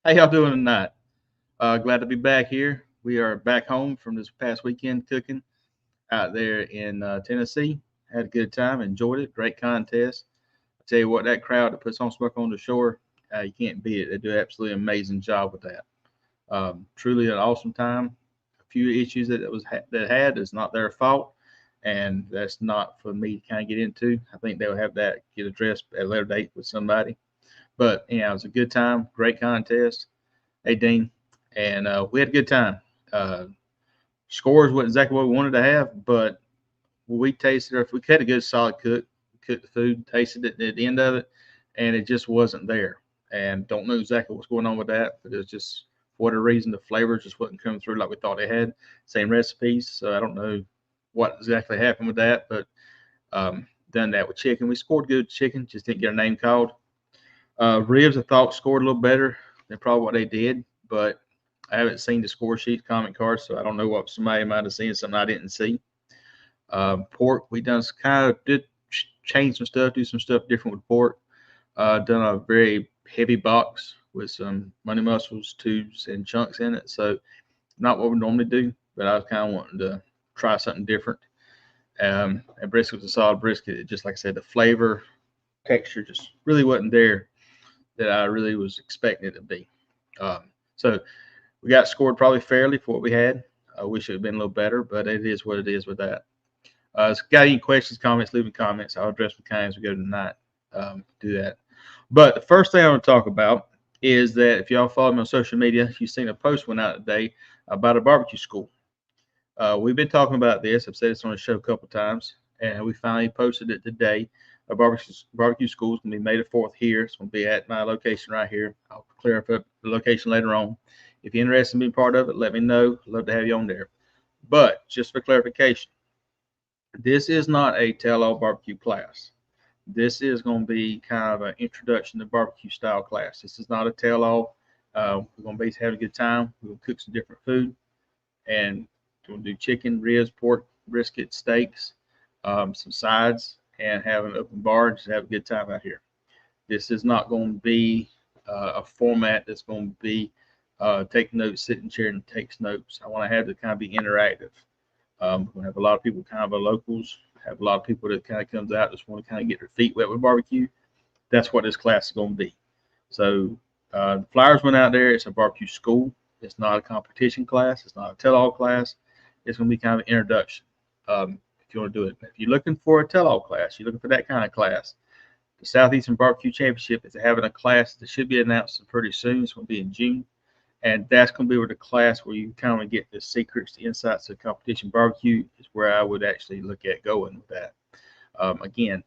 How y'all doing tonight? Glad to be back here. We are back home from this past weekend cooking out there in Tennessee. Had a good time, enjoyed it. Great contest. I tell you what, that crowd that puts on Smoke on the Shore, you can't beat it. They do an absolutely amazing job with that. Truly an awesome time. A few issues that had is not their fault, and that's not for me to kind of get into. I think they'll have that get addressed at a later date with somebody. But yeah, it was a good time. Great contest. Hey, Dean, and we had a good time. Uh, Scores wasn't exactly what we wanted to have, but we tasted it. We had a good solid cooked the food, tasted it at the end of it, and it just wasn't there. And don't know exactly what's going on with that, but it's just for whatever reason the flavors just wasn't coming through like we thought they had. Same recipes, so I don't know what exactly happened with that, but done that with chicken. We scored good chicken, just didn't get our name called. Ribs, I thought scored a little better than probably what they did, but I haven't seen the score sheet, comment cards, so I don't know what somebody might have seen, something I didn't see. Pork, we done kind of did change some stuff, do some stuff different with pork. Done a very heavy box with some money mussels, tubes, and chunks in it. So not what we normally do, but I was kind of wanting to try something different. And brisket was a solid brisket. It just like I said, the flavor, texture just really wasn't there that I really was expecting it to be. So we got scored probably fairly for what we had. I wish it had been a little better, but it is what it is with that. So got any questions, comments, leave me comments. I'll address them kind of as we go tonight. Do that. But the first thing I want to talk about is that if y'all follow me on social media, you've seen a post went out today about a barbecue school. We've been talking about this. I've said this on the show a couple times, and we finally posted it today. A barbecue school is going to be May the 4th here. It's going to be at my location right here. I'll clear up the location later on. If you're interested in being part of it, let me know. I'd love to have you on there. But just for clarification, this is not a tell-all barbecue class. This is going to be kind of an introduction to barbecue style class. This is not a tell-all. We're going to be having a good time. We're going to cook some different food, and we're going to do chicken, ribs, pork, brisket, steaks, some sides, and have an open bar and just have a good time out here. This is not going to be a format that's going to be take notes, sit in chair and takes notes. I want to have it kind of be interactive. We're going to have a lot of people kind of locals, have a lot of people that kind of comes out, just want to kind of get their feet wet with barbecue. That's what this class is going to be. So the flyers went out there. It's a barbecue school. It's not a competition class. It's not a tell-all class. It's going to be kind of an introduction. If you want to do it. If you're looking for a tell-all class, you're looking for that kind of class, the Southeastern Barbecue Championship is having a class that should be announced pretty soon. It's going to be in June. And that's going to be where the class where you kind of get the secrets, the insights of competition barbecue is where I would actually look at going with that. Again,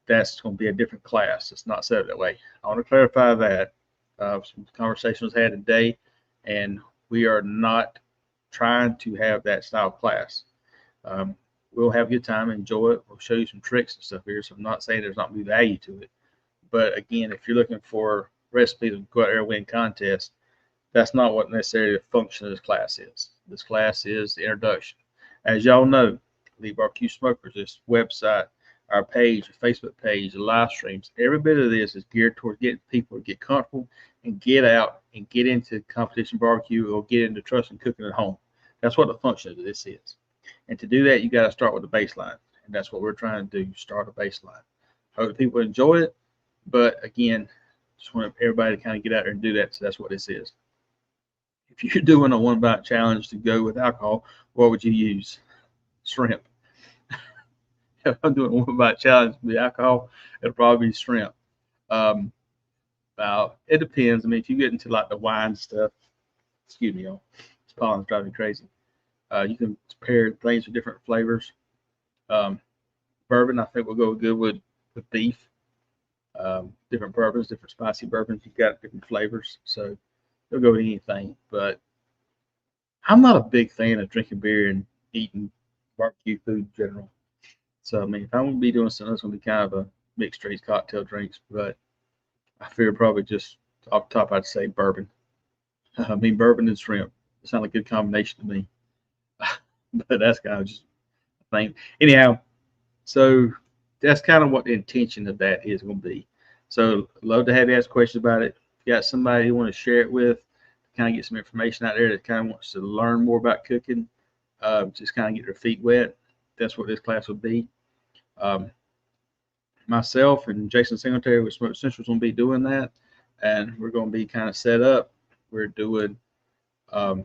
that's going to be a different class. It's not set up that way. I want to clarify that. Some conversations had today, and we are not trying to have that style class. We'll have a good time, enjoy it. We'll show you some tricks and stuff here. So I'm not saying there's not be value to it. But again, if you're looking for recipes to go out there and win contests, that's not what necessarily the function of this class is. This class is the introduction. As y'all know, the Barbecue Smokers, this website, our page, our Facebook page, the live streams, every bit of this is geared towards getting people to get comfortable and get out and get into competition barbecue or get into trust and cooking at home. That's what the function of this is. And to do that, you got to start with the baseline. And that's what we're trying to do, start a baseline. Hope people enjoy it. But again, just want everybody to kind of get out there and do that. So that's what this is. If you're doing a one bite challenge to go with alcohol, what would you use? Shrimp. If I'm doing a one bite challenge with alcohol, it'll probably be shrimp. It depends. I mean, if you get into like the wine stuff, excuse me, y'all, this pollen's driving me crazy. You can pair things with different flavors. Bourbon, I think, will go good with beef. Different bourbons, different spicy bourbons. You've got different flavors, so they'll go with anything. But I'm not a big fan of drinking beer and eating barbecue food in general. So, I mean, if I'm going to be doing something, it's going to be kind of a mixed drinks, cocktail drinks. But I fear probably just off the top, I'd say bourbon. I mean, bourbon and shrimp. It sounds like a good combination to me. But that's kind of just a thing. Anyhow, so that's kind of what the intention of that is going to be. So, love to have you ask questions about it. you got somebody you want to share it with, kind of get some information out there that kind of wants to learn more about cooking, just kind of get their feet wet. That's what this class would be. Um, Myself and Jason Singletary with Smoke Central is going to be doing that, and we're going to be kind of set up. We're doing, um,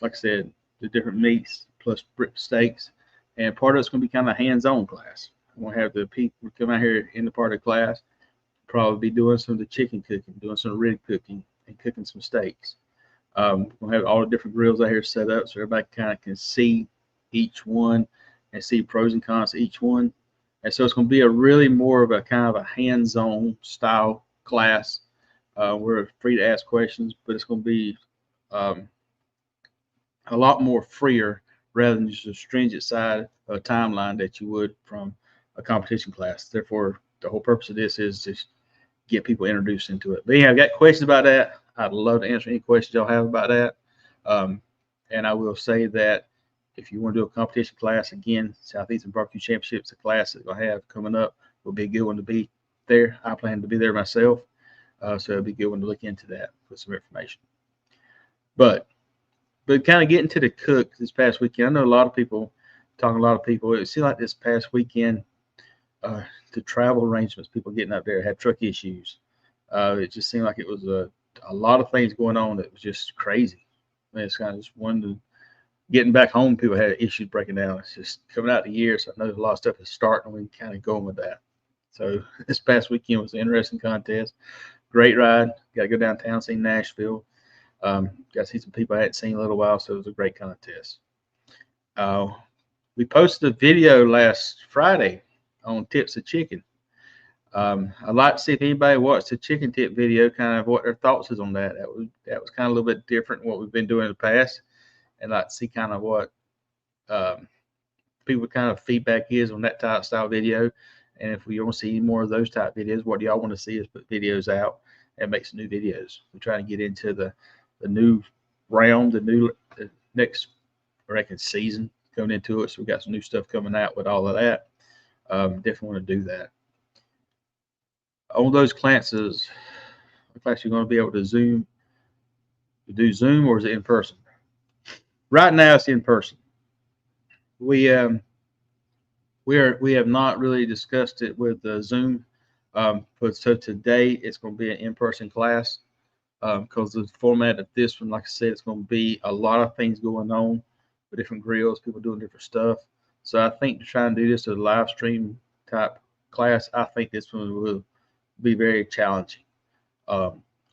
like I said, the different meats plus steaks, and part of it's going to be kind of a hands-on class. We're going to have the people come out here in the part of the class, probably be doing some of the chicken cooking, doing some rib cooking, and cooking some steaks. We'll have all the different grills out here set up so everybody kind of can see each one and see pros and cons of each one. And so it's going to be a really more of a kind of a hands-on style class. We're free to ask questions, but it's going to be um, a lot more freer rather than just a stringent side of a timeline that you would from a competition class. Therefore, the whole purpose of this is just get people introduced into it. But yeah, I've got questions about that. I'd love to answer any questions y'all have about that. And I will say that if you want to do a competition class, again, Southeastern Barbecue Championships, a class that I have coming up, will be a good one to be there. I plan to be there myself. So it'll be a good one to look into that, put some information. But kind of getting to the cook this past weekend, I know a lot of people, talking to a lot of people, it seemed like this past weekend, the travel arrangements, people getting up there had truck issues. It just seemed like it was a lot of things going on that was just crazy. I mean, it's kind of just getting back home, people had issues breaking down. It's just coming out the year, so I know there's a lot of stuff is starting, and we kind of going with that. So this past weekend was an interesting contest. Great ride. Got to go downtown, see Nashville. Got to see some people I hadn't seen in a little while, so it was a great contest. We posted a video last Friday on tips of chicken. I'd like to see if anybody watched the chicken tip video, kind of what their thoughts is on that. That was kind of a little bit different than what we've been doing in the past, and I'd like to see kind of what people kind of feedback is on that type of style video. And if we want to see more of those type videos, what do y'all want to see us put videos out and make some new videos? We're trying to get into the new realm, the next, I reckon, season coming into it. So we got some new stuff coming out with all of that. Definitely want to do that. On those classes, you're going to be able to do Zoom, or is it in person? Right now, it's in person. We have not really discussed it with Zoom, but so today it's going to be an in-person class because the format of this one, like I said, it's going to be a lot of things going on with different grills, people doing different stuff. So I think to try and do this as a live stream type class, I think this one will be very challenging.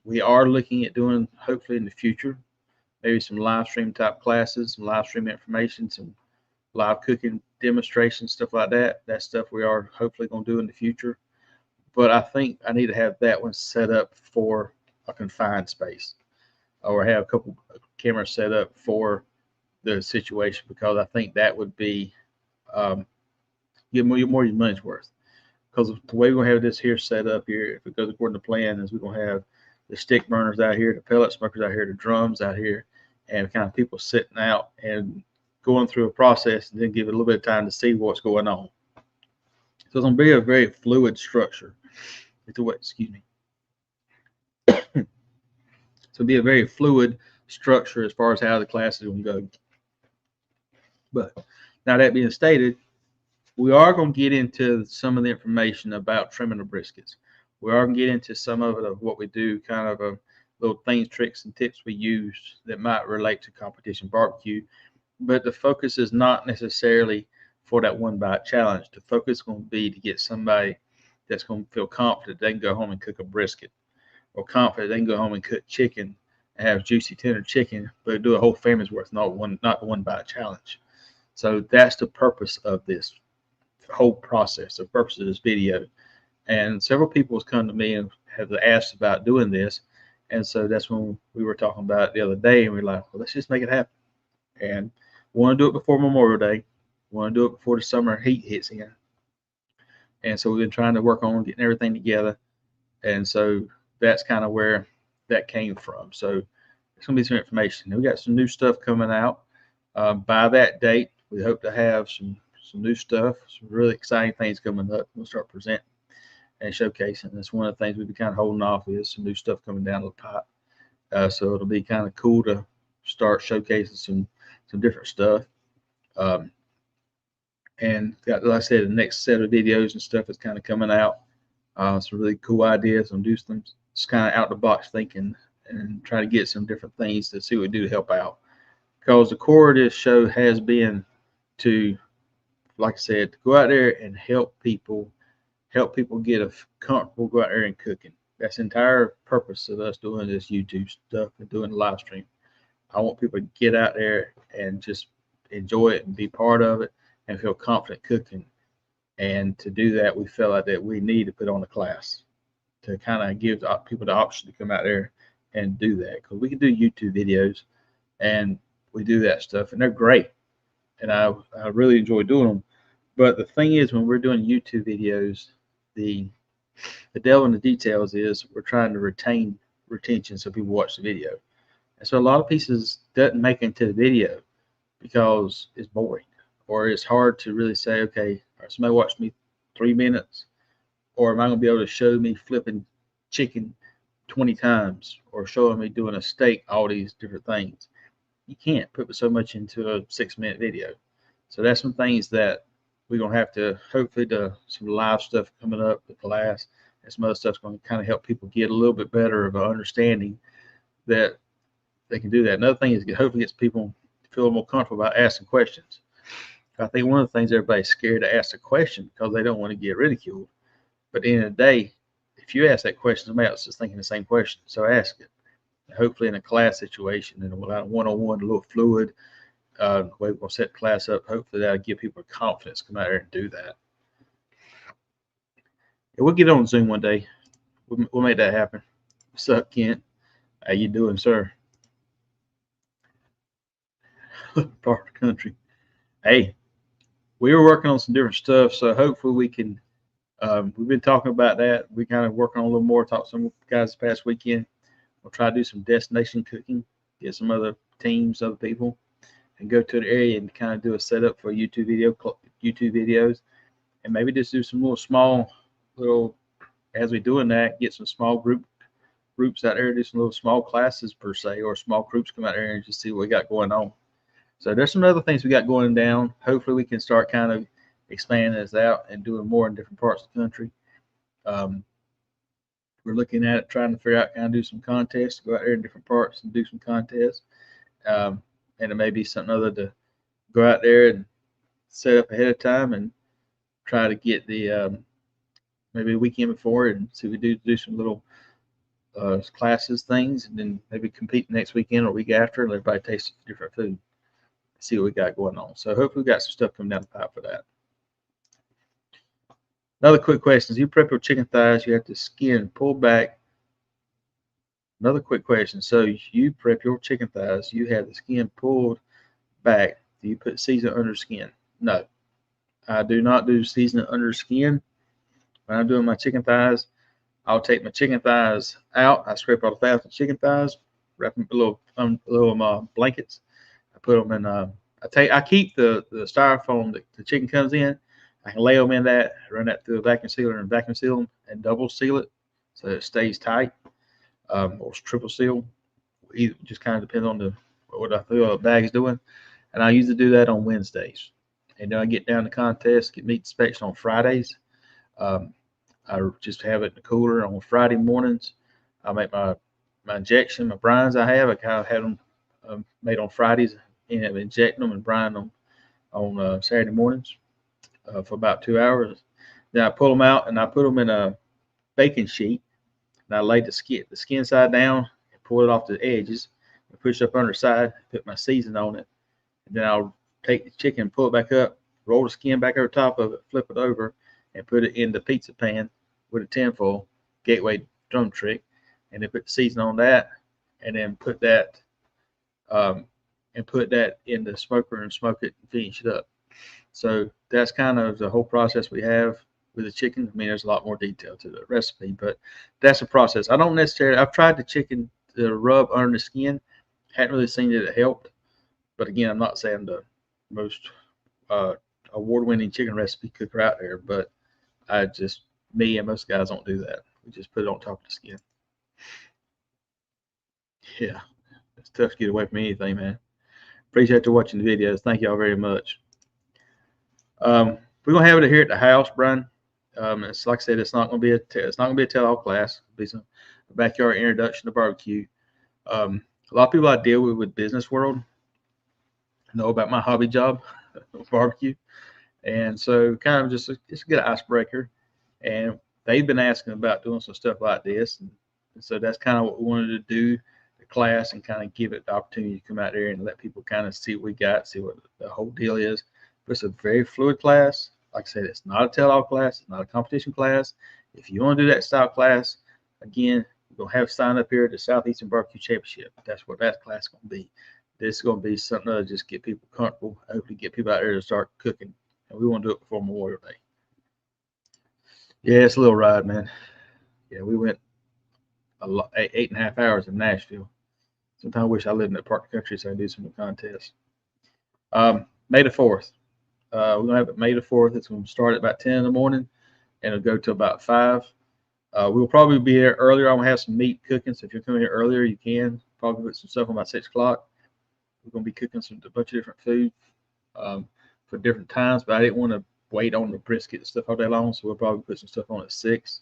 We are looking at doing, hopefully in the future, maybe some live stream type classes, some live stream information, some live cooking demonstrations, stuff like that. That's stuff we are hopefully going to do in the future. But I think I need to have that one set up for a confined space, or have a couple cameras set up for the situation, because I think that would be get more your money's worth. Because the way we're going to have this here set up here, if it goes according to plan, is we're going to have the stick burners out here, the pellet smokers out here, the drums out here, and kind of people sitting out and going through a process, and then give it a little bit of time to see what's going on. So it's going to be a very fluid structure. Excuse me. So it'll be a very fluid structure as far as how the class is going to go. But now that being stated, we are going to get into some of the information about trimming the briskets. We are going to get into some of it, of what we do, kind of a little things, tricks, and tips we use that might relate to competition barbecue. But the focus is not necessarily for that one bite challenge. The focus is going to be to get somebody that's going to feel confident they can go home and cook a brisket, or confident they can go home and cook chicken and have juicy, tender chicken, but do a whole family's worth, not the one bite challenge. So that's the purpose of this whole process, the purpose of this video. And several people have come to me and have asked about doing this. And so that's when we were talking about it the other day, and we were like, well, let's just make it happen. And we want to do it before Memorial Day. We want to do it before the summer heat hits in. And so we've been trying to work on getting everything together. And so that's kind of where that came from. So it's going to be some information. We got some new stuff coming out. By that date, we hope to have some new stuff, some really exciting things coming up. We'll start presenting. and showcasing. That's one of the things we've been kind of holding off is some new stuff coming down the pipe. So it'll be kind of cool to start showcasing some different stuff. Um, and got, like I said, the next set of videos and stuff is kind of coming out. Some really cool ideas on do some just kind of out the box thinking and try to get some different things to see what we do to help out. Because the core of this show has been to, like I said, to go out there and help people get a comfortable go out there and cooking. That's the entire purpose of us doing this YouTube stuff and doing the live stream. I want people to get out there and just enjoy it and be part of it and feel confident cooking. And to do that, we felt like that we need to put on a class to kind of give people the option to come out there and do that. Because we can do YouTube videos and we do that stuff, and they're great. And I really enjoy doing them. But the thing is, when we're doing YouTube videos, the devil in the details is we're trying to retention so people watch the video. And so a lot of pieces doesn't make it into the video because it's boring or it's hard to really say, okay, somebody watched me 3 minutes, or am I going to be able to show me flipping chicken 20 times or showing me doing a steak, all these different things. You can't put so much into a 6-minute video. So that's some things that we're going to have to, hopefully, some live stuff coming up with class and some other stuff's going to kind of help people get a little bit better of an understanding that they can do that. Another thing is hopefully gets people to feel more comfortable about asking questions. I think one of the things everybody's scared to ask a question because they don't want to get ridiculed. But at the end of the day, if you ask that question, somebody else is thinking the same question. So ask it. Hopefully in a class situation and a one-on-one, a little fluid, the way we're going to set the class up, hopefully that'll give people confidence to come out there and do that. Yeah, we'll get on Zoom one day. We'll make that happen. What's up, Kent? How you doing, sir? Part of the country. Hey, we were working on some different stuff, so hopefully we can. We've been talking about that. We kind of working on a little more. Talked to some guys this past weekend. We'll try to do some destination cooking, get some other teams, other people, and go to the area and kind of do a setup for YouTube videos, and maybe just do some small as we doing that, get some small groups out there, do some little small classes per se, or small groups come out there and just see what we got going on. So there's some other things we got going down. Hopefully we can start kind of expanding this out and doing more in different parts of the country. We're looking at it, trying to figure out, kind of do some contests, go out there in different parts and do some contests. And it may be something other to go out there and set up ahead of time and try to get the maybe a weekend before and see if we do some little classes, things, and then maybe compete next weekend or week after and let everybody taste different food. See what we got going on. So hopefully we got some stuff coming down the pipe for that. Another quick question is, you prep your chicken thighs, you have to skin, pull back. Another quick question. So you prep your chicken thighs, you have the skin pulled back. Do you put seasoning under skin? No. I do not do seasoning under skin. When I'm doing my chicken thighs, I'll take my chicken thighs out. I scrape all the fat off the chicken thighs, wrap them in little blankets. I put them in. I keep the styrofoam that the chicken comes in. I can lay them in that, run that through a vacuum sealer and vacuum seal them and double seal it so it stays tight, or triple seal. Either just kind of depends on what I feel the bag's doing. And I usually do that on Wednesdays. And then I get down to contests, get meat inspection on Fridays. I just have it in the cooler on Friday mornings. I make my injection, my brines I kind of have them made on Fridays, and inject them and brine them on Saturday mornings for about 2 hours. Then I pull them out and I put them in a baking sheet, and I lay the skin side down and pull it off the edges and push up under the side, put my seasoning on it, and then I'll take the chicken, pull it back up, roll the skin back over top of it, flip it over, and put it in the pizza pan with a tinfoil, gateway drum trick, and then put the seasoning on that, and then put that in the smoker and smoke it and finish it up. So that's kind of the whole process we have with the chicken. I mean, there's a lot more detail to the recipe, but that's the process. I've tried the chicken to rub under the skin. Hadn't really seen that it helped. But again, I'm not saying the most award-winning chicken recipe cooker out there, but I just Me and most guys don't do that. We just put it on top of the skin. Yeah, it's tough to get away from anything, man. Appreciate you watching the videos. Thank y'all very much. We're gonna have it here at the house, Brian. It's like I said, it's not gonna be a tell-all class. It'll be some backyard introduction to barbecue. A lot of people I deal with business world know about my hobby job, barbecue, and so kind of just a good icebreaker. And they've been asking about doing some stuff like this, and so that's kind of what we wanted to do, the class, and kind of give it the opportunity to come out there and let people kind of see what we got, see what the whole deal is. But it's a very fluid class. Like I said, it's not a tell-all class. It's not a competition class. If you want to do that style class, again, we're going to have sign up here at the Southeastern Barbecue Championship. That's what that class is going to be. This is going to be something to just get people comfortable, hopefully get people out there to start cooking. And we want to do it before Memorial Day. Yeah, it's a little ride, man. Yeah, we went a lot, 8.5 hours in Nashville. Sometimes I wish I lived in that part of the country so I could do some contests. May the 4th. We're going to have it May the 4th. It's going to start at about 10 in the morning, and it'll go to about 5. We'll probably be there earlier. I'm going to have some meat cooking, so if you're coming here earlier, you can. Probably put some stuff on about 6 o'clock. We're going to be cooking a bunch of different food for different times, but I didn't want to wait on the brisket and stuff all day long, so we'll probably put some stuff on at 6.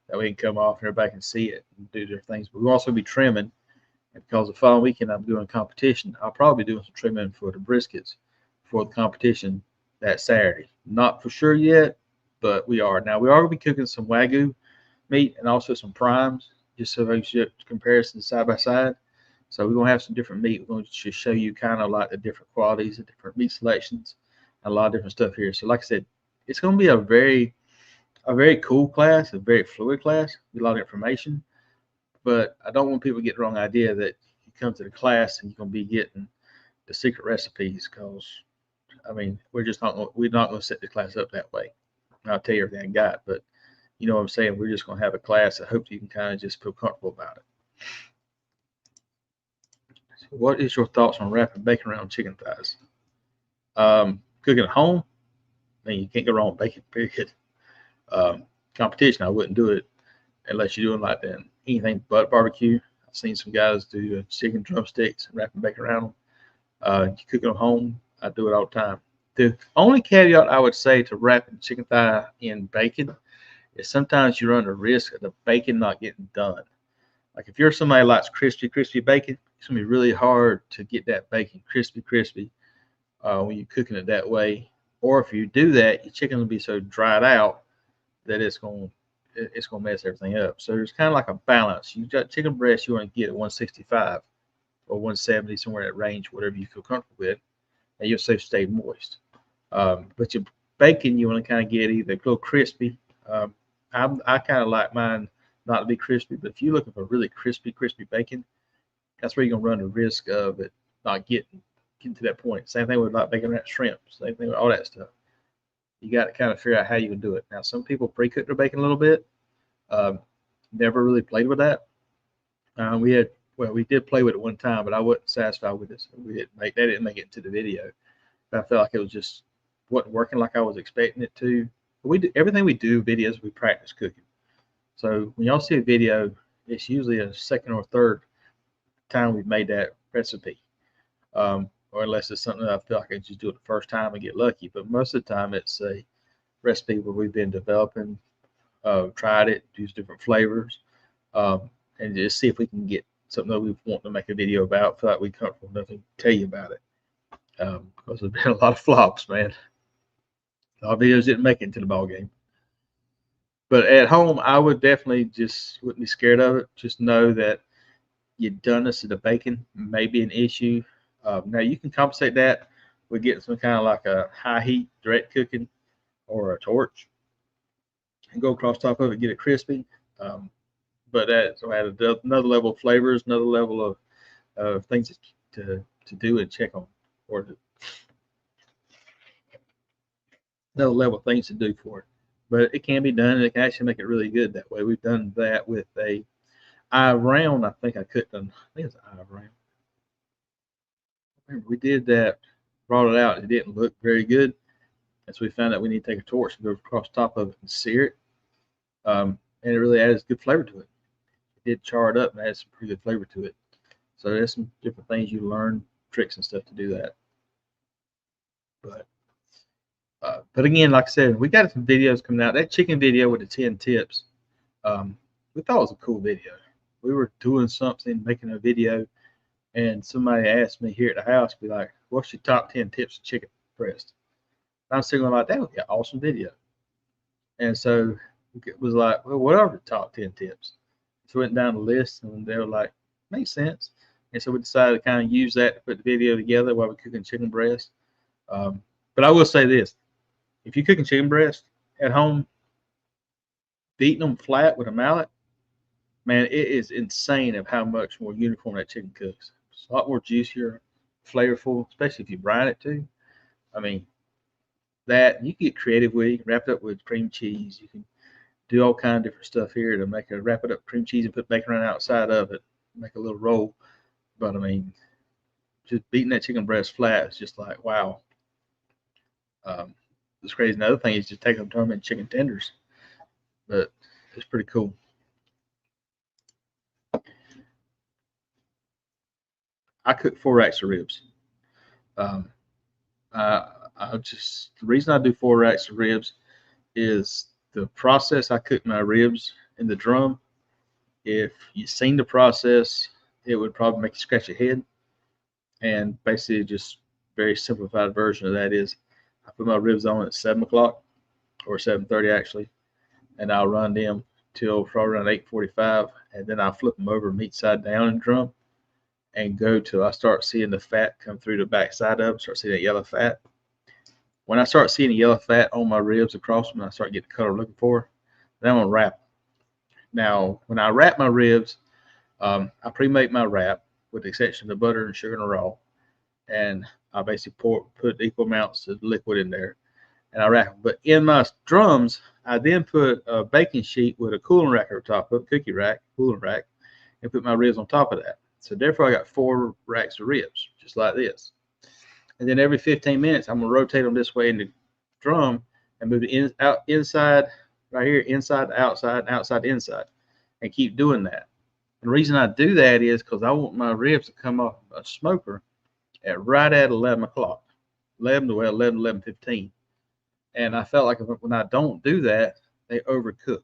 That way it can come off and everybody can see it and do their things. But we'll also be trimming, and because the following weekend I'm doing competition, I'll probably be doing some trimming for the briskets for the competition that Saturday. Not for sure yet, but we are. Now, we are going to be cooking some Wagyu meat and also some primes, just so we can comparison side by side. So we're going to have some different meat. We're going to just show you kind of like the different qualities, the different meat selections, and a lot of different stuff here. So like I said, it's going to be a very cool class, a very fluid class, a lot of information. But I don't want people to get the wrong idea that you come to the class and you're going to be getting the secret recipes, because I mean, we're not going to set the class up that way. I'll tell you everything I got, but you know what I'm saying? We're just going to have a class that hopefully you can kind of just feel comfortable about it. So what is your thoughts on wrapping bacon around chicken thighs? Cooking at home, I mean, you can't go wrong with bacon, period. Competition, I wouldn't do it unless you're doing like that anything but barbecue. I've seen some guys do chicken drumsticks and wrapping bacon around them. You cook at home, I do it all the time. The only caveat I would say to wrapping chicken thigh in bacon is sometimes you run the risk of the bacon not getting done. Like if you're somebody who likes crispy bacon, it's gonna be really hard to get that bacon crispy when you're cooking it that way. Or if you do that, your chicken will be so dried out that it's gonna mess everything up. So there's kind of like a balance. You got chicken breast you want to get at 165 or 170, somewhere in that range, whatever you feel comfortable with, and you'll stay moist. But your bacon you want to kind of get either a little crispy. I kind of like mine not to be crispy, but if you're looking for really crispy bacon, that's where you're gonna run the risk of it not getting to that point. Same thing with like bacon wrapped shrimp. Same thing with all that stuff. You got to kind of figure out how you can do it. Now, some people pre-cook their bacon a little bit. Never really played with that. We did play with it one time, but I wasn't satisfied with it. So that didn't make it into the video. But I felt like it was just wasn't working like I was expecting it to. But everything we do videos, we practice cooking. So when y'all see a video, it's usually a second or third time we've made that recipe. Or unless it's something that I feel like I can just do it the first time and get lucky. But most of the time, it's a recipe where we've been developing, tried it, used different flavors, and just see if we can get something that we want to make a video about. Feel like we're comfortable enough to tell you about it, because there's been a lot of flops, man. A lot of videos didn't make it into the ball game. But at home, I would definitely just wouldn't be scared of it. Just know that your doneness of the bacon may be an issue. Now you can compensate that with getting some kind of like a high heat direct cooking or a torch and go across top of it, get it crispy. But that's add another level of flavors, another level of things to do and check on, or another level of things to do for it. But it can be done, and it can actually make it really good that way. We've done that with a eye round. I think I cooked on. I think it's an eye round. We did that, brought it out. It didn't look very good, and so we found out we need to take a torch and go across top of it and sear it. And it really adds good flavor to it. It did char it up and adds some pretty good flavor to it. So there's some different things you learn, tricks and stuff to do that. But again, like I said, we got some videos coming out. That chicken video with the 10 tips, we thought it was a cool video. We were doing something, making a video, and somebody asked me here at the house, be like, what's your top 10 tips of chicken breast? And I was thinking like, that would be an awesome video. And so it was like, well, what are the top 10 tips? So we went down the list, and they were like, makes sense. And so we decided to kind of use that to put the video together while we're cooking chicken breast. But I will say this. If you're cooking chicken breast at home, beating them flat with a mallet, man, it is insane of how much more uniform that chicken cooks. It's a lot more juicier, flavorful, especially if you brine it too. I mean, that you can get creative with. You can wrap it up with cream cheese. You can do all kinds of different stuff here to make it, wrap it up cream cheese and put bacon on the outside of it, make a little roll. But I mean, just beating that chicken breast flat is just like, wow. It's crazy. Another thing is just taking them, turn them into chicken tenders. But it's pretty cool. I cook 4 racks of ribs. The reason I do 4 racks of ribs is the process I cook my ribs in the drum. If you've seen the process, it would probably make you scratch your head. And basically, just very simplified version of that is I put my ribs on at 7 o'clock or 7:30 actually, and I'll run them till probably around 8:45, and then I'll flip them over meat side down in the drum and go till I start seeing the fat come through the back side of them, start seeing that yellow fat. When I start seeing the yellow fat on my ribs across them, and I start getting the color I'm looking for, then I'm going to wrap them. Now, when I wrap my ribs, I pre-make my wrap with the exception of the butter and sugar and raw, and I basically put equal amounts of liquid in there, and I wrap them. But in my drums, I then put a baking sheet with a cooling rack over top of it, cookie rack, cooling rack, and put my ribs on top of that. So therefore, I got 4 racks of ribs, just like this. And then every 15 minutes, I'm going to rotate them this way in the drum and move it inside, right here, inside to outside, outside to inside, and keep doing that. And the reason I do that is because I want my ribs to come off a smoker right at 11 o'clock, 11:15. And I felt like when I don't do that, they overcook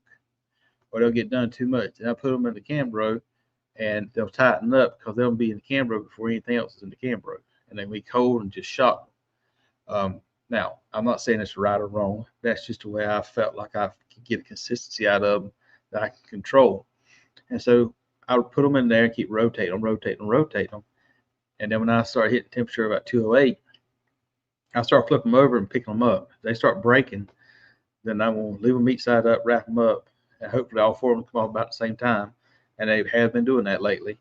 or they'll get done too much. And I put them in the Cambro, and they'll tighten up because they'll be in the Cambro before anything else is in the Cambro, and they'll be cold and just shock them. Now, I'm not saying it's right or wrong. That's just the way I felt like I could get a consistency out of them that I can control. And so I would put them in there and keep rotating them. And then when I start hitting temperature about 208, I start flipping them over and picking them up. If they start breaking, then I will leave them meat side up, wrap them up, and hopefully all 4 of them come off about the same time. And they have been doing that lately.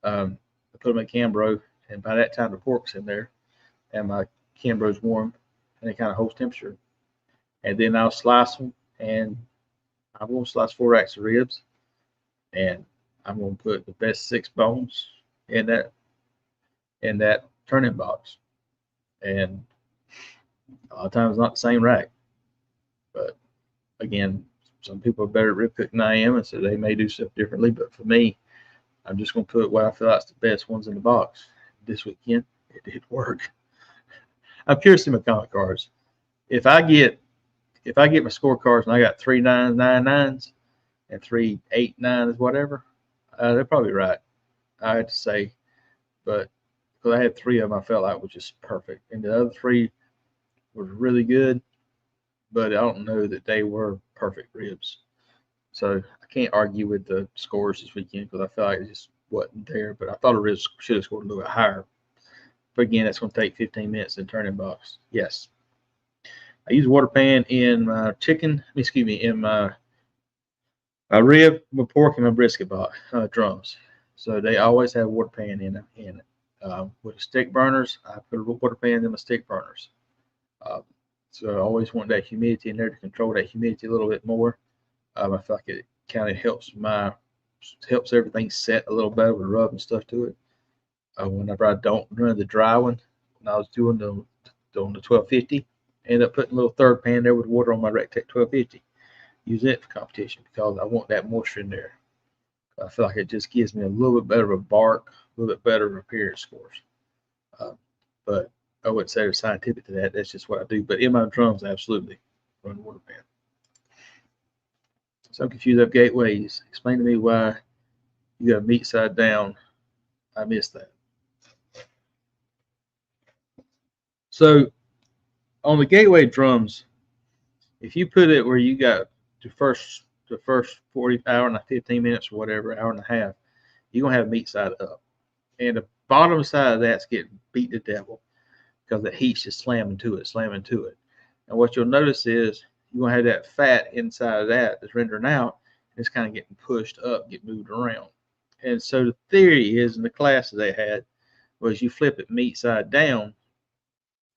I put them in Cambro, and by that time the pork's in there, and my Cambro's warm, and it kind of holds temperature. And then I'll slice them, and I'm going to slice 4 racks of ribs, and I'm going to put the best 6 bones in that turning box. And a lot of times not the same rack, but again, some people are better at rib cooking than I am, and so they may do stuff differently. But for me, I'm just going to put what I feel like is the best ones in the box. This weekend, it did work. I'm curious to see my comment cards. If I get my scorecards and I got 3 9s, 9 9s, and 3 8 9s, whatever, they're probably right. I have to say, but because I had 3 of them, I felt like was just perfect, and the other 3 was really good, but I don't know that they were perfect ribs. So I can't argue with the scores this weekend because I felt like it just wasn't there. But I thought the ribs should have scored a little bit higher. But again, that's going to take 15 minutes in turning box. Yes. I use a water pan in my in my rib, my pork, and my brisket box, drums. So they always have a water pan in it. With stick burners, I put a water pan in my stick burners. So I always want that humidity in there to control that humidity a little bit more. I feel like it kind of helps everything set a little better with rub and stuff to it. Whenever I don't run the dry one, when I was doing the 1250, I ended up putting a little third pan there with water on my Rectech 1250. use it for competition because I want that moisture in there. I feel like it just gives me a little bit better of a bark, a little bit better appearance scores. But I wouldn't say there's scientific to that. That's just what I do. But in my drums, absolutely run water pan. So I'm confused up gateways. Explain to me why you got meat side down. I missed that. So on the gateway drums, if you put it where you got the first 40 hour and 15 minutes or whatever, hour and a half, you're gonna have meat side up. And the bottom side of that's getting beat to devil because the heat's just slamming to it. And what you'll notice is you're gonna have that fat inside of that that's rendering out, and it's kind of getting pushed up, get moved around. And so the theory is in the classes they had was you flip it meat side down,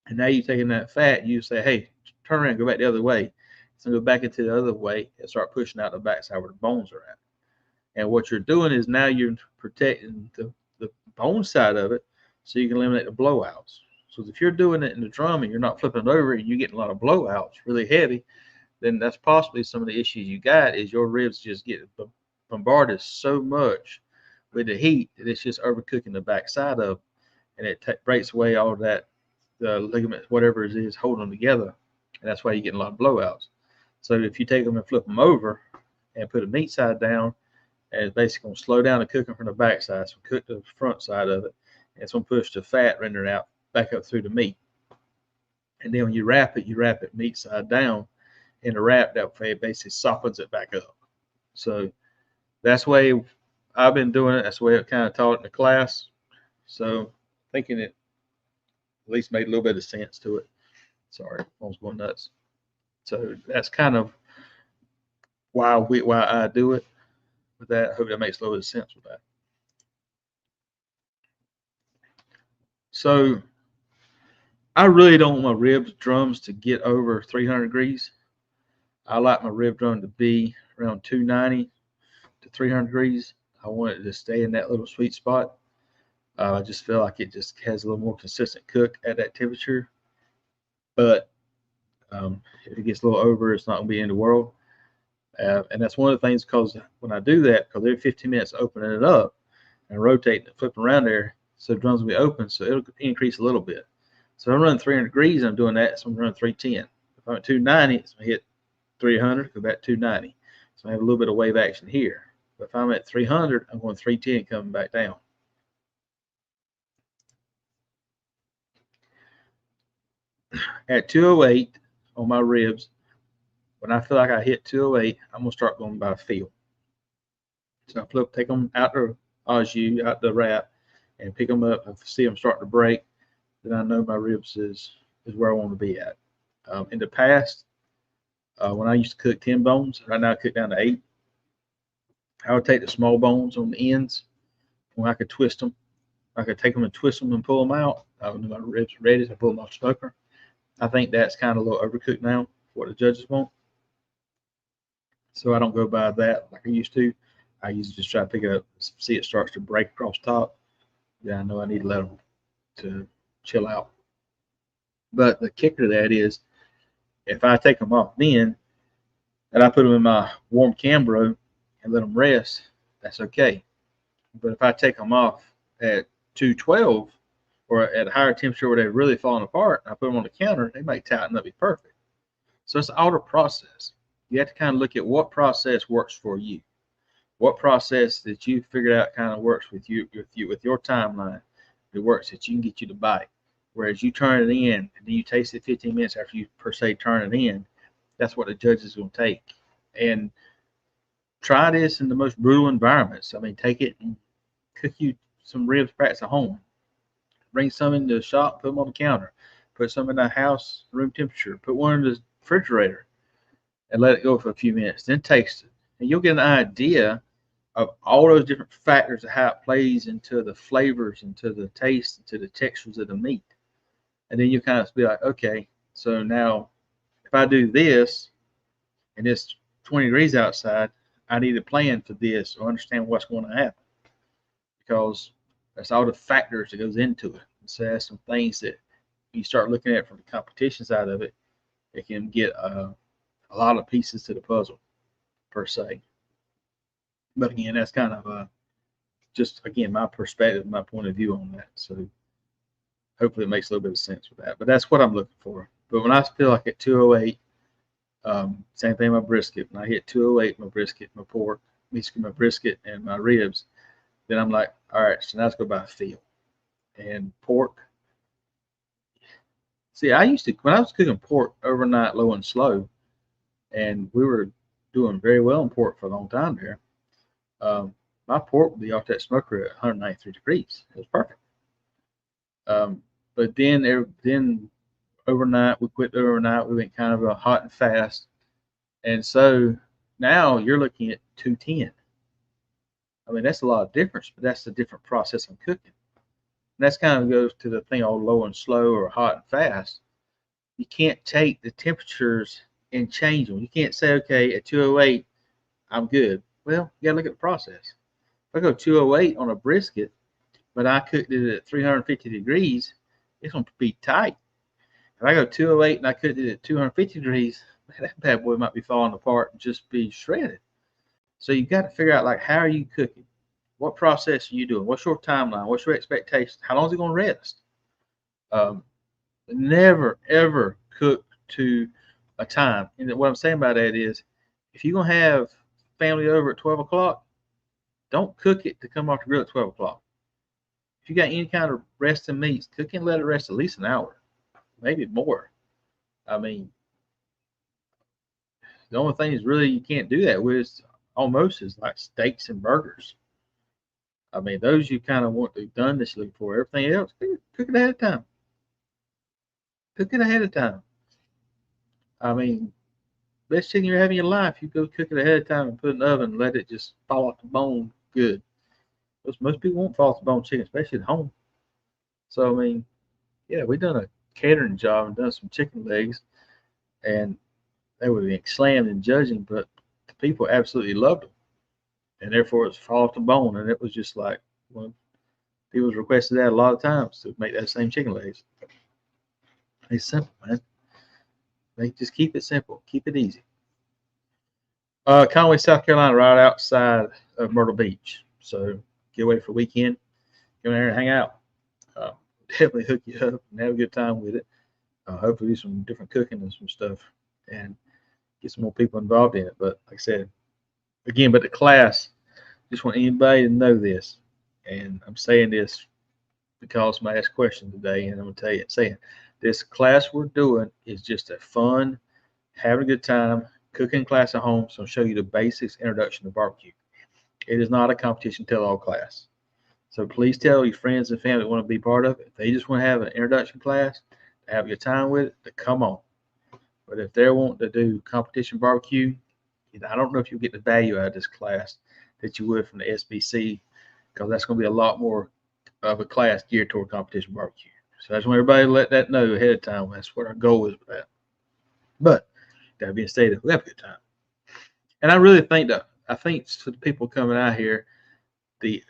and now you're taking that fat, you say, hey, turn around, go back the other way. So go back into the other way and start pushing out the backside where the bones are at. And what you're doing is now you're protecting the bone side of it so you can eliminate the blowouts. So if you're doing it in the drum and you're not flipping it over and you're getting a lot of blowouts, really heavy, then that's possibly some of the issues you got is your ribs just get bombarded so much with the heat that it's just overcooking the backside of, and it breaks away all of that, the ligament, whatever it is holding them together, and that's why you're getting a lot of blowouts. So if you take them and flip them over and put a meat side down, and it's basically going to slow down the cooking from the backside, so cook the front side of it, and it's going to push the fat rendering out back up through the meat. And then when you wrap it meat side down, and the wrap that way basically softens it back up. So that's the way I've been doing it. That's the way it kind of taught in the class. So thinking it at least made a little bit of sense to it. Sorry, I was going nuts. So that's kind of why I do it with that. I hope that makes a little bit of sense with that. So I really don't want my ribs drums to get over 300 degrees. I like my rib drum to be around 290 to 300 degrees. I want it to stay in that little sweet spot. I just feel like it just has a little more consistent cook at that temperature. But if it gets a little over, it's not going to be in the world. And that's one of the things, because when I do that, because every 15 minutes opening it up and rotating it, flipping around there, so the drums will be open, so it'll increase a little bit. So I'm running 300 degrees, I'm doing that, so I'm running 310. If I'm at 290, it's going to hit 300, go back to 290. So I have a little bit of wave action here. But if I'm at 300, I'm going 310 coming back down. At 208 on my ribs, when I feel like I hit 208, I'm going to start going by feel. So I take them out the au jus, out the wrap, and pick them up. If I see them starting to break, then I know my ribs is where I want to be at. In the past, when I used to cook 10 bones, right now I cook down to 8. I would take the small bones on the ends when I could twist them. I could take them and twist them and pull them out. I would know my ribs are ready to pull them off the smoker. I think that's kind of a little overcooked now for what the judges want. So I don't go by that like I used to. I usually just try to pick it up, see it starts to break across top. Yeah, I know I need to let them to chill out. But the kicker to that is if I take them off then and I put them in my warm Cambro and let them rest, that's okay. But if I take them off at 212 or at a higher temperature where they're really falling apart, and I put them on the counter, they might tighten up, be perfect. So it's all the process. You have to kind of look at what process works for you. What process that you figured out kind of works with you with your timeline. It works that you can get you to bite. Whereas you turn it in and then you taste it 15 minutes after you per se turn it in, that's what the judges is going to take. And try this in the most brutal environments. I mean, take it and cook you some ribs practice at home. Bring some in the shop, put them on the counter. Put some in the house, room temperature. Put one in the refrigerator and let it go for a few minutes. Then taste it. And you'll get an idea of all those different factors of how it plays into the flavors, into the taste, into the textures of the meat. And then you kind of be like, okay, so now if I do this and it's 20 degrees outside, I need to plan for this or understand what's going to happen, because that's all the factors that goes into it. So that's some things that you start looking at from the competition side of it. It can get a lot of pieces to the puzzle. per se. But again, that's kind of just again my perspective, my point of view on that. So hopefully it makes a little bit of sense with that. But that's what I'm looking for. But when I feel like at 208, same thing with my brisket. When I hit 208, my brisket, my pork, my brisket and my ribs, then I'm like, all right, so now let's go by feel. And pork. See, I used to, when I was cooking pork overnight, low and slow, and we were doing very well in pork for a long time there, my pork would be off that smoker at 193 degrees. It was perfect. But then overnight, we quit overnight. We went kind of a hot and fast. And so now you're looking at 210. I mean, that's a lot of difference, but that's a different process of cooking. And that's kind of goes to the thing all low and slow or hot and fast. You can't take the temperatures and change them. You can't say, okay, at 208, I'm good. Well, you got to look at the process. If I go 208 on a brisket, but I cooked it at 350 degrees, it's going to be tight. If I go 208 and I cooked it at 250 degrees, that bad boy might be falling apart and just be shredded. So you got to figure out, like, how are you cooking? What process are you doing? What's your timeline? What's your expectations? How long is it going to rest? Never, ever cook to a time. And what I'm saying by that is, if you're going to have family over at 12 o'clock, don't cook it to come off the grill at 12 o'clock. If you got any kind of resting meats, cook it and let it rest at least an hour, maybe more. I mean, the only thing is really you can't do that with almost is like steaks and burgers. I mean, those you kind of want to done this look for. Everything else, cook it ahead of time. Cook it ahead of time. I mean, best chicken you're having in your life, you go cook it ahead of time and put it in the oven and let it just fall off the bone good. Because most people won't fall off the bone chicken, especially at home. So, I mean, yeah, we've done a catering job and done some chicken legs, and they were being slammed in judging, but the people absolutely loved them. And therefore, it's fall off the bone. And it was just like, well, people requested that a lot of times to make that same chicken legs. It's simple, man. They just keep it simple, keep it easy. Conway, South Carolina, right outside of Myrtle Beach. So get away for the weekend, come in there and hang out. Definitely hook you up and have a good time with it. Hopefully do some different cooking and some stuff and get some more people involved in it. But like I said, again, but the class, just want anybody to know this. And I'm saying this because I asked questions today, and I'm going to tell you, saying this class we're doing is just a fun, having a good time, cooking class at home. So I'll show you the basics, introduction to barbecue. It is not a competition tell-all class. So please tell your friends and family that want to be part of it. If they just want to have an introduction class, to have a good time with it, to come on. But if they want to do competition barbecue, I don't know if you'll get the value out of this class that you would from the SBC, because that's going to be a lot more of a class geared toward competition barbecue. So I just want everybody to let that know ahead of time. That's what our goal is with that. But that being stated, we have a good time. And I really think that, I think for the people coming out here, the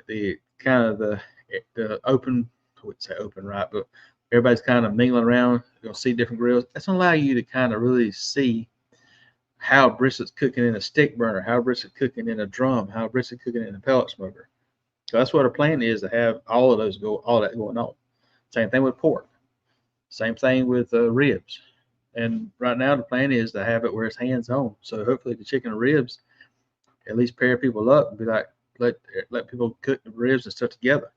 kind of the open, I wouldn't say open, right, but everybody's kind of mingling around. You're going to see different grills. That's going to allow you to kind of really see how brisket's cooking in a stick burner, how brisket's cooking in a drum, how brisket's cooking in a pellet smoker. So that's what our plan is, to have all of those all that going on. Same thing with pork. Same thing with ribs. And right now the plan is to have it where it's hands-on. So hopefully the chicken and ribs at least pair people up and be like, let people cook the ribs and stuff together.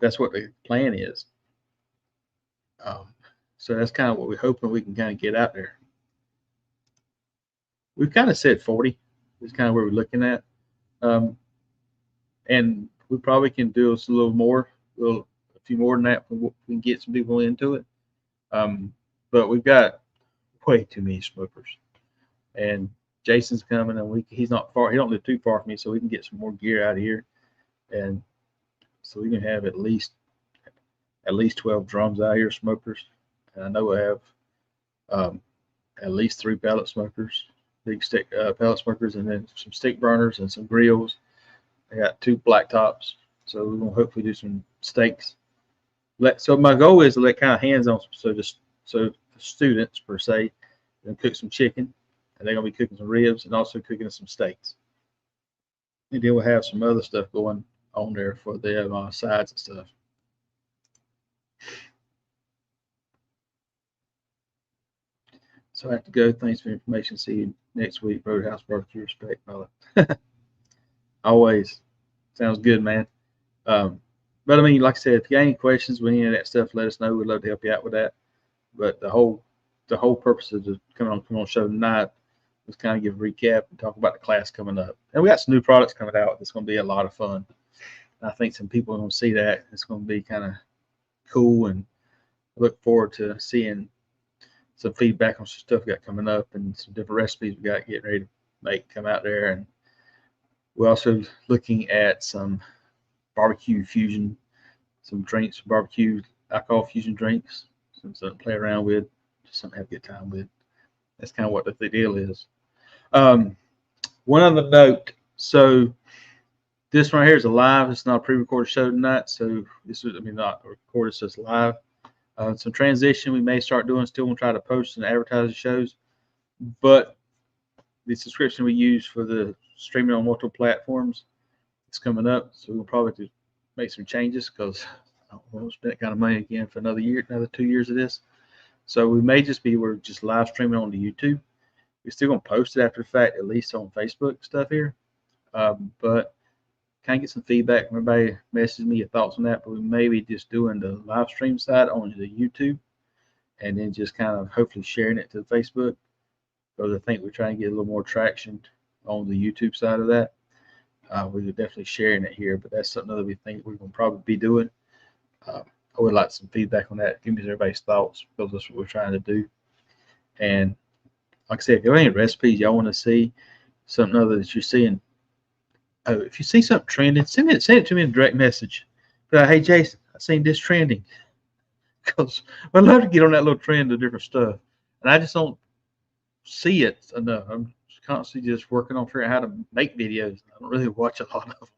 That's what the plan is. So that's kind of what we're hoping we can kind of get out there. We've kind of said 40 is kind of where we're looking at. And we probably can do a little more, a few more than that. We can get some people into it. But we've got way too many smokers. And Jason's coming, and he's not far. He don't live too far from me, so we can get some more gear out of here. And so we can have at least 12 drums out here, smokers. And I know we have at least 3 pellet smokers, big stick pellet smokers, and then some stick burners and some grills. I got 2 black tops, so we're gonna hopefully do some steaks. So my goal is to let kind of hands on, so the students per se, and cook some chicken, and they're gonna be cooking some ribs and also cooking some steaks. And then we'll have some other stuff going on there for the sides and stuff. So I have to go. Thanks for the information. See you next week. Roadhouse Barbecue. Respect, brother. Always. Sounds good, man. But I mean, like I said, if you got any questions with any of that stuff, let us know. We'd love to help you out with that. But the whole purpose of the coming on show tonight was kind of give a recap and talk about the class coming up. And we got some new products coming out. It's going to be a lot of fun. And I think some people are going to see that. It's going to be kind of cool, and look forward to seeing some feedback on some stuff we got coming up and some different recipes we got getting ready to make come out there. And we're also looking at some barbecue fusion, some drinks, barbecue alcohol fusion drinks, something to play around with, just something to have a good time with. That's kind of what the deal is. One other note, so this right here is a live. It's not a pre-recorded show tonight, so this is, not recorded, so it's live. Some transition we may start doing. Still, we'll try to post and advertise the shows, but the subscription we use for the streaming on multiple platforms is coming up, so we'll probably have to make some changes because I don't want to spend that kind of money again for another year, another 2 years of this. So we may we're just live streaming on the YouTube. We're still gonna post it after the fact, at least on Facebook stuff here, but kind of get some feedback from everybody. Message me your thoughts on that, but we may be just doing the live stream side on the YouTube, and then just kind of hopefully sharing it to Facebook, because I think we're trying to get a little more traction on the YouTube side of that. We're definitely sharing it here, but that's something that we think we're going to probably be doing. I would like some feedback on that. Give me everybody's thoughts, because that's what we're trying to do. And like I said, if you have any recipes y'all want to see, something other that you're seeing, if you see something trending, send it to me in a direct message. But hey, Jason, I seen this trending, because I'd love to get on that little trend of different stuff, and I just don't see it enough. I'm constantly just working on figuring out how to make videos. I don't really watch a lot of them.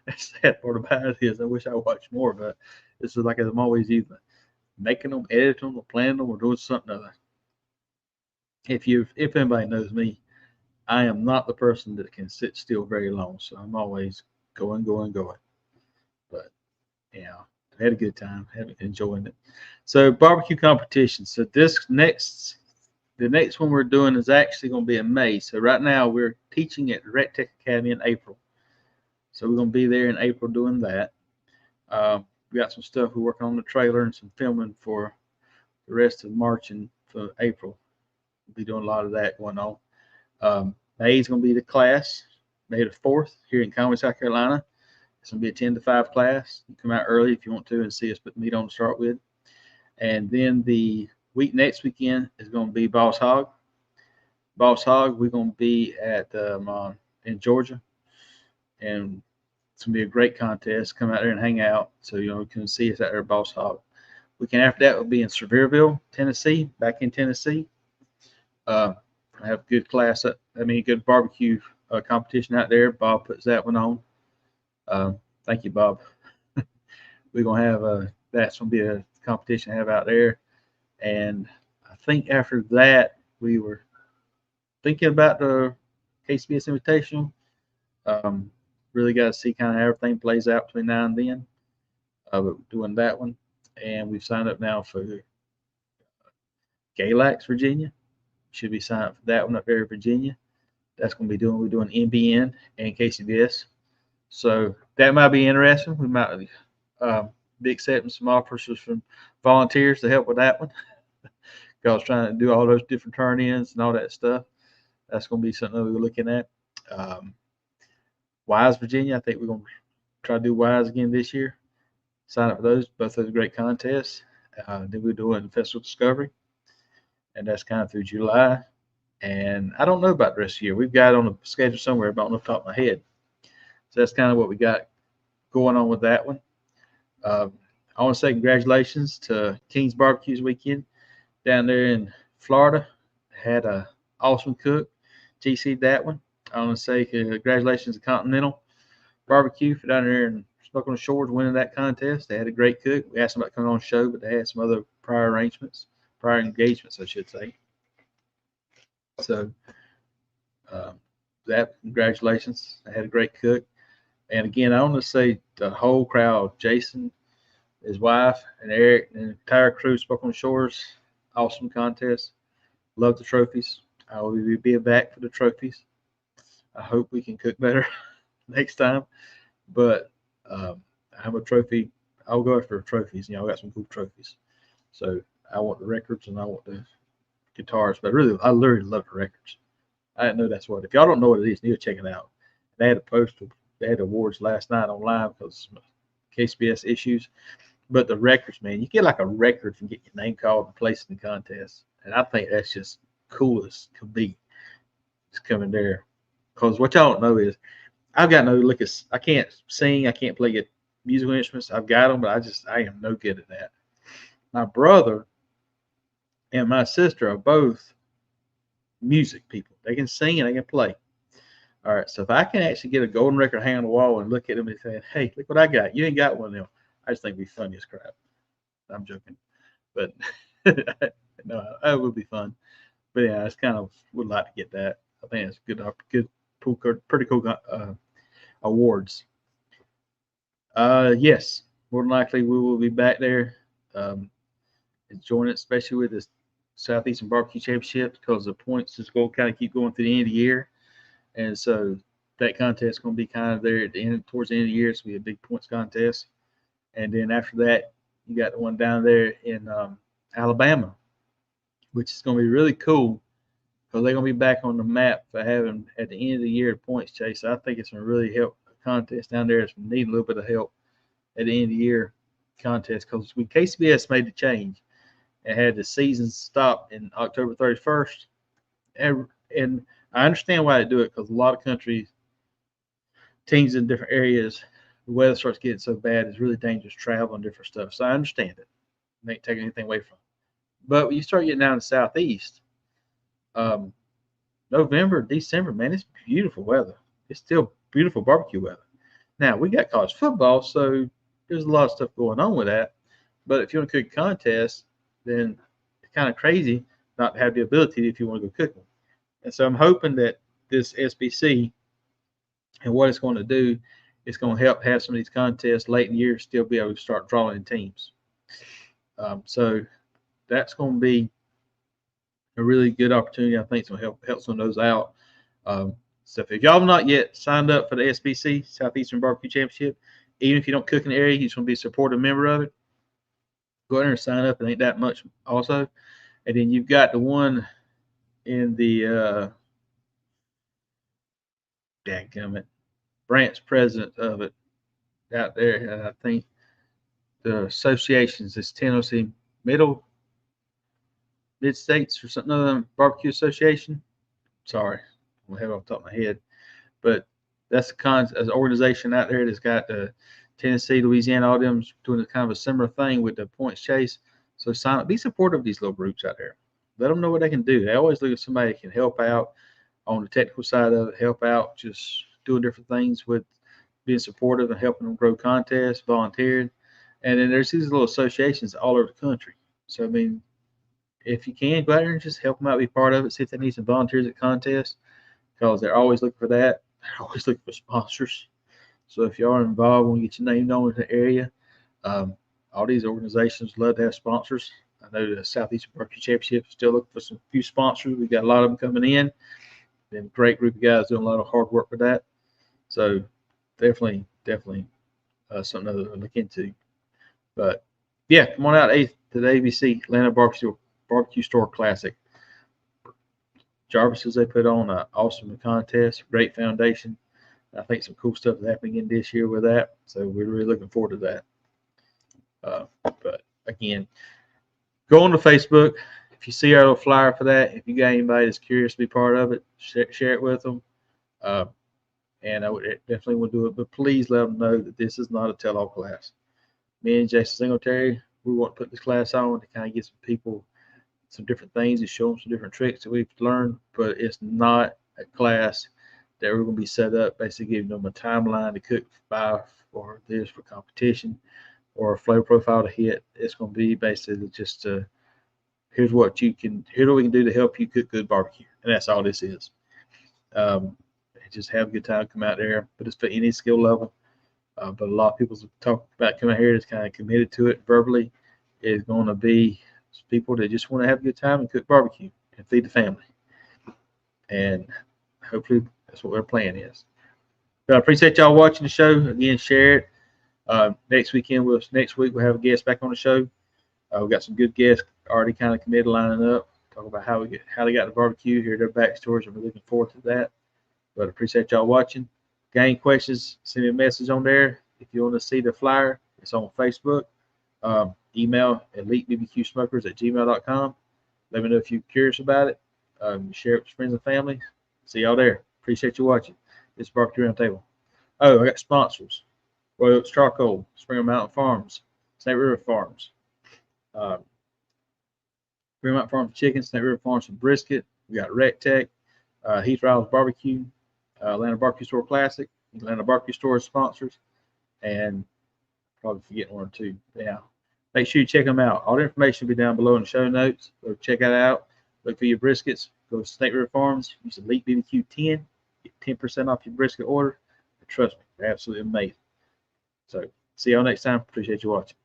That's the sad part about it is I wish I watched more, but it's like I'm always either making them, editing them, or planning them, or doing something other. If anybody knows me, I am not the person that can sit still very long, so I'm always going. But yeah, I had a good time, enjoying it. So barbecue competition. So the next one we're doing is actually going to be in May. So right now we're teaching at the Rec Tech Academy in April. So we're going to be there in April doing that. We got some stuff we're working on the trailer and some filming for the rest of March and for April. We'll be doing a lot of that going on. May is going to be the class, May the 4th here in Conway, South Carolina. It's going to be a 10 to 5 class. You come out early if you want to and see us put meat on to start with. And then the next weekend is going to be Boss Hog. Boss Hog, we're going to be at in Georgia, and it's going to be a great contest. Come out there and hang out, so you can see us out there at Boss Hog. Weekend after that will be in Sevierville, Tennessee, back in Tennessee. I have a good class, good barbecue competition out there. Bob puts that one on. Thank you, Bob. We're going to have that's going to be a competition to have out there. And I think after that, we were thinking about the KCBS Invitational. Really got to see kind of how everything plays out between now and then. But we're doing that one. And we've signed up now for Galax, Virginia. Should be signed up for that one up there in Virginia. That's going to be we're doing NBN and KCBS. So that might be interesting. We might be accepting some offers from volunteers to help with that one. Because trying to do all those different turn-ins and all that stuff. That's going to be something that we're looking at. Wise, Virginia, I think we're going to try to do Wise again this year. Sign up for those. Both those great contests. Then we're doing Festival Discovery. And that's kind of through July. And I don't know about the rest of the year. We've got it on the schedule somewhere, but on the top of my head. So that's kind of what we got going on with that one. I want to say congratulations to King's Barbecues weekend down there in Florida. Had an awesome cook. GC'd that one. I want to say congratulations to Continental Barbecue for down there in Smoke on the Shores winning that contest. They had a great cook. We asked them about coming on the show, but they had some other prior engagements, I should say. So congratulations. I had a great cook. And again, I want to say the whole crowd, Jason, his wife, and Eric, and the entire crew, Spoke on Shores, awesome contest. Love the trophies. I will be being back for the trophies. I hope we can cook better next time. But I'm a trophy. I'll go after trophies. I got some cool trophies. So I want the records and I want the guitars. But really, I literally love the records. I didn't know that's what. If y'all don't know what it is, need to check it out. They had a post. They had awards last night online because KCBS issues. But the records, man, you get like a record from getting your name called and placed in the contest. And I think that's just cool as could be. It's coming there. Because what y'all don't know is I've got no look at, I can't sing, I can't play musical instruments. I've got them, but I am no good at that. My brother and my sister are both music people. They can sing and they can play. All right, so if I can actually get a golden record hanging on the wall and look at them and say, "Hey, look what I got. You ain't got one of them." I just think it'd be funny as crap. I'm joking, but no, it would be fun. But yeah, it's kind of would like to get that. I think it's good, pretty cool awards. Yes, more than likely we will be back there, enjoying it, especially with the Southeastern Barbecue Championship because the points is going to kind of keep going through the end of the year, and so that contest is going to be kind of there at the end, towards the end of the year. It's going to be a big points contest, and then after that, you got the one down there in Alabama, which is going to be really cool because they're going to be back on the map for having at the end of the year a points chase. So I think it's going to really help the contest down there. It's going to need a little bit of help at the end of the year contest because when KCBS made the change and had the season stop in October 31st, and I understand why they do it because a lot of countries, teams in different areas, the weather starts getting so bad, it's really dangerous travel and different stuff. So I understand it. I ain't taking anything away from it. But when you start getting down in the southeast, November, December, man, it's beautiful weather. It's still beautiful barbecue weather. Now we got college football, so there's a lot of stuff going on with that. But if you want to cook contests, then it's kind of crazy not to have the ability if you want to go cooking. And so I'm hoping that this SBC and what it's going to do is going to help have some of these contests late in the year still be able to start drawing in teams. So that's going to be a really good opportunity. I think it's going to help some of those out. So if y'all have not yet signed up for the SBC, Southeastern Barbecue Championship, even if you don't cook in the area, you just want to be a supportive member of it, go ahead and sign up. It ain't that much also. And then you've got the one in the dadgummit, branch president of it out there. And I think the associations is Tennessee Mid States or something other than Barbecue Association. Sorry, I don't have it off the top of my head. But that's an organization out there that's got the Tennessee, Louisiana, all them doing kind of a similar thing with the points chase. So sign up, be supportive of these little groups out there. Let them know what they can do. They always look at somebody that can help out on the technical side of it, help out just doing different things with being supportive and helping them grow contests, volunteering. And then there's these little associations all over the country. So, I mean, if you can, go out there and just help them out, be part of it, see if they need some volunteers at contests because they're always looking for that. They're always looking for sponsors. So if you are involved, want to get your name known in the area, all these organizations love to have sponsors. I know the Southeastern Barbecue Championship is still looking for some few sponsors. We've got a lot of them coming in. Been a great group of guys doing a lot of hard work for that. So definitely something to look into. But yeah, come on out to the ABC Atlanta Barbecue Store Classic. Jarvis's, they put on an awesome contest, great foundation. I think some cool stuff is happening in this year with that. So we're really looking forward to that. But again, go on to Facebook. If you see our little flyer for that, if you got anybody that's curious to be part of it, share it with them. And I would definitely will do it. But please let them know that this is not a tell-all class. Me and Jason Singletary, we want to put this class on to kind of get some people some different things and show them some different tricks that we've learned. But it's not a class that we're going to be set up basically giving them a timeline to cook by or this for competition or a flavor profile to hit. It's going to be basically just to here's what we can do to help you cook good barbecue. And that's all this is. Just have a good time, come out there, but it's for any skill level. But a lot of people talk about coming out here that's kind of committed to it verbally is going to be people that just want to have a good time and cook barbecue and feed the family. And hopefully that's what their plan is. But I appreciate y'all watching the show. Again, share it. Next week we'll have a guest back on the show. We've got some good guests already kind of committed, lining up. Talk about how they got the barbecue, hear their backstories, and we're looking forward to that. But I appreciate y'all watching. Got any questions, send me a message on there. If you want to see the flyer, it's on Facebook. Email elitebbqsmokers@gmail.com. Let me know if you're curious about it. Share it with friends and family. See y'all there. Appreciate you watching. It's Barbecue Roundtable. Oh, I got sponsors. Royal Oaks Charcoal, Springer Mountain Farms, Snake River Farms, Springer Mountain Farms Chicken, Snake River Farms and Brisket. We got Rec Tech, Heath Riles Barbecue, Atlanta Barbecue Store Classic, Atlanta Barbecue Store sponsors, and probably forgetting one or two. Yeah, make sure you check them out. All the information will be down below in the show notes. Go check that out. Look for your briskets. Go to Snake River Farms. Use Elite BBQ 10. Get 10% off your brisket order. And trust me, they're absolutely amazing. So see y'all next time. Appreciate you watching.